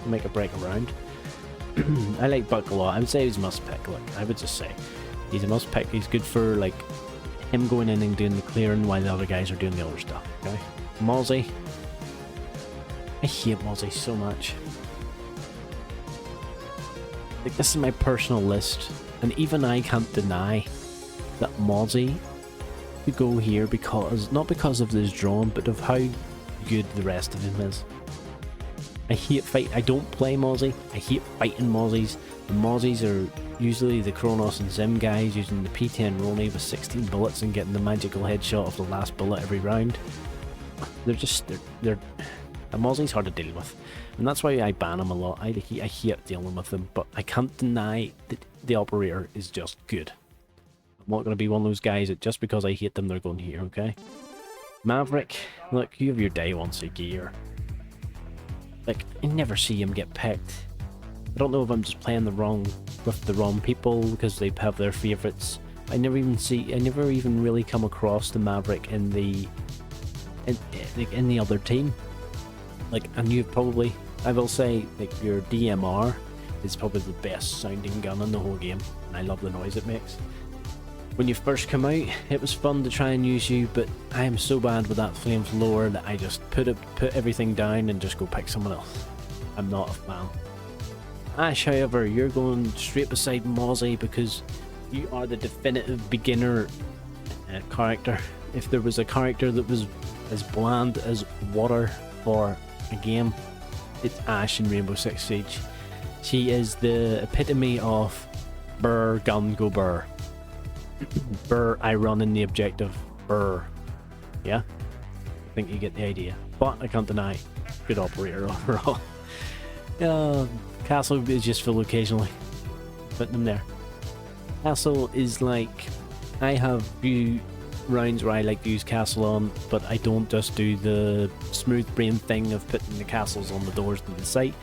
make or break a round. I like Buck a lot. I would say he's a must pick. Like I would just say, he's a must pick. He's good for like him going in and doing the clearing while the other guys are doing the other stuff. Okay, Mozzie. I hate Mozzie so much. Like this is my personal list. And even I can't deny that Mozzie could go here because, not because of his drawn, but of how good the rest of him is. I hate I don't play Mozzie. I hate fighting Mozzies. The Mozzies are usually the Kronos and Zim guys using the P10 Roni with 16 bullets and getting the magical headshot of the last bullet every round. A Mozzie's hard to deal with. And that's why I ban him a lot. I hate dealing with him, but I can't deny that the operator is just good. I'm not going to be one of those guys that just because I hate them, they're going here, okay? Maverick, look, you have your day once a year. Like, I never see him get picked. I don't know if I'm just playing with the wrong people because they have their favourites. I never even really come across the Maverick in the other team. Like, and you probably, I will say, like, your DMR is probably the best sounding gun in the whole game, and I love the noise it makes. When you first come out, it was fun to try and use you, but I am so bad with that flame floor that I just put everything down and just go pick someone else. I'm not a fan. Ash, however, you're going straight beside Mozzie because you are the definitive beginner character. If there was a character that was as bland as water for a game, it's Ash in Rainbow Six Siege. She is the epitome of burr, gun, go burr. Burr, I run in the objective. Burr. Yeah? I think you get the idea. But I can't deny, good operator overall. Castle is just full occasionally. Putting them there. Castle is like, I have few rounds where I like to use castle on, but I don't just do the smooth brain thing of putting the castles on the doors to the site.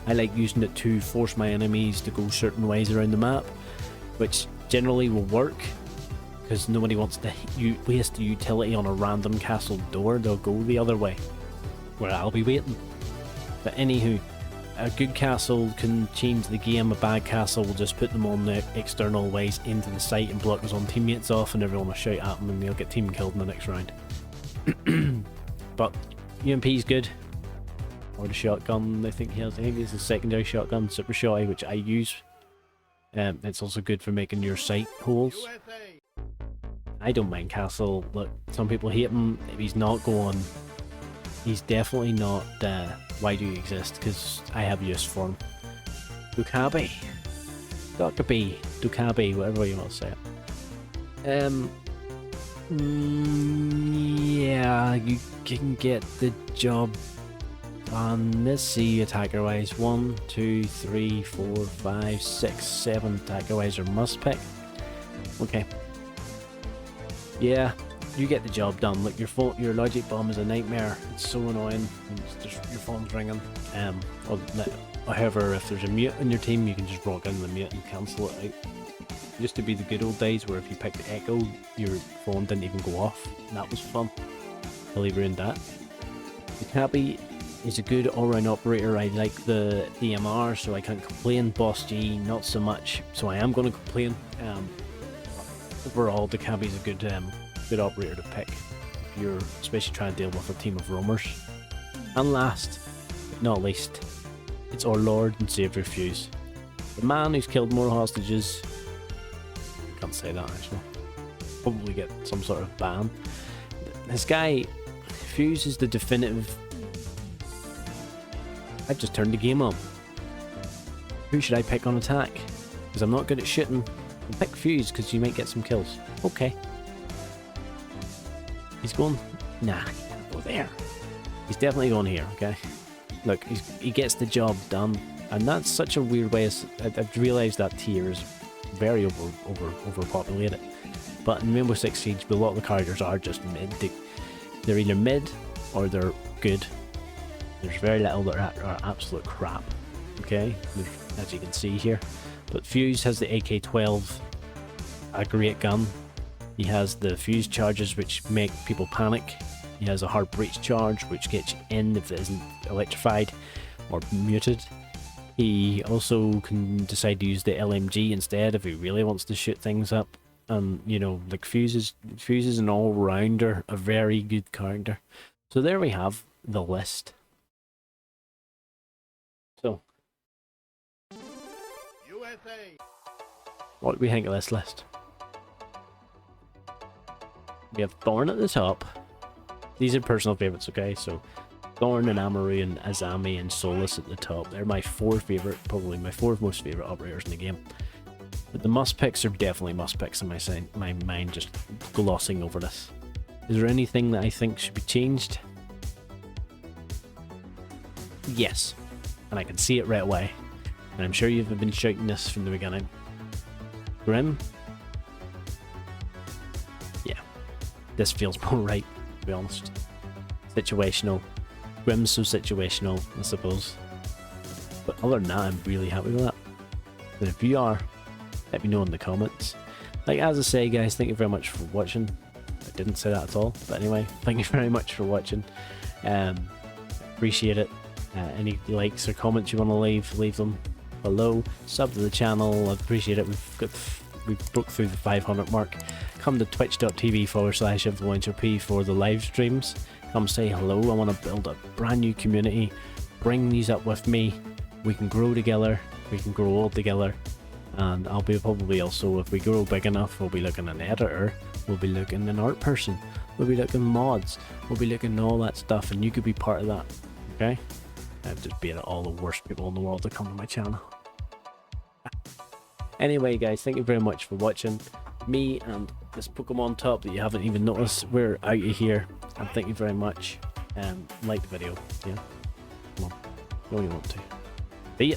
I like using it to force my enemies to go certain ways around the map, which generally will work because nobody wants to waste the utility on a random castle door. They'll go the other way where I'll be waiting. But anywho, a good castle can change the game. A bad castle will just put them on the external ways into the site and block his own teammates off, and everyone will shout at him and they'll get team killed in the next round. But UMP's good. Or the shotgun, I think he has. I think it's a secondary shotgun, super shotty, which I use. It's also good for making your sight holes. I don't mind Castle. Look, some people hate him. If he's not going, he's definitely not why do you exist, because I have use for him. Dukabi. Dukabi, whatever you want to say it. Yeah, you can get the job on this. See attacker wise, 1, 2, 3, 4, 5, 6, 7 attacker wise are must pick. Okay. Yeah, you get the job done. Like your logic bomb is a nightmare. It's so annoying. Your phone's ringing. However, if there's a mute in your team, you can just rock in the mute and cancel it out. It used to be the good old days where if you picked the Echo, your phone didn't even go off. And that was fun. Really ruined that. The Cappy is a good all-round operator. I like the DMR, so I can't complain. Boss G, not so much, so I am going to complain. Overall, the Cappy is a good operator to pick if you're especially trying to deal with a team of roamers. And last, but not least, it's our Lord and Saviour Fuse. The man who's killed more hostages. I can't say that actually. Probably get some sort of ban. This guy, Fuse is the definitive... I've just turned the game on. Who should I pick on attack? Because I'm not good at shooting. I'll pick Fuse because you might get some kills. Okay. He's going... Nah, he can't go there. He's definitely going here, okay? Look, he gets the job done. And that's such a weird way. I've realised that tier is very overpopulated. But in Rainbow Six Siege, a lot of the characters are just mid. They're either mid or they're good. There's very little that are absolute crap. Okay, as you can see here. But Fuse has the AK-12, a great gun. He has the Fuse charges which make people panic. He has a hard breach charge which gets you in if it isn't electrified or muted. He also can decide to use the LMG instead if he really wants to shoot things up. And you know, like Fuse is an all-rounder, a very good character. So there we have the list. So, USA. What do we think of this list? We have Thorn at the top. These are personal favourites, okay? So, Thorn and Amaru and Azami and Solus at the top. They're my four favourite, probably my four most favourite operators in the game. But the must picks are definitely must picks in my mind, just glossing over this. Is there anything that I think should be changed? Yes. And I can see it right away. And I'm sure you've been shouting this from the beginning. Grim? Yeah. This feels more right, to be honest. Situational. Grim's so situational, I suppose. But other than that, I'm really happy with that. And if you are, let me know in the comments. Like, as I say, guys, thank you very much for watching. I didn't say that at all, but anyway, thank you very much for watching. Appreciate it. Any likes or comments you want to leave them below. Sub to the channel, I appreciate it. We've broke through the 500 mark. Come to twitch.tv/InfluencerP for the live streams. Come say hello. I want to build a brand new community. Bring these up with me. We can grow together. We can grow all together. And I'll be probably also, if we grow big enough, we'll be looking at an editor. We'll be looking at an art person. We'll be looking at mods. We'll be looking at all that stuff, and you could be part of that. Okay? I've just been all the worst people in the world to come to my channel. Anyway, guys, thank you very much for watching. Me and this Pokemon top that you haven't even noticed, we're out of here. And thank you very much. Like the video. Yeah. Come on. You know you want to. See ya.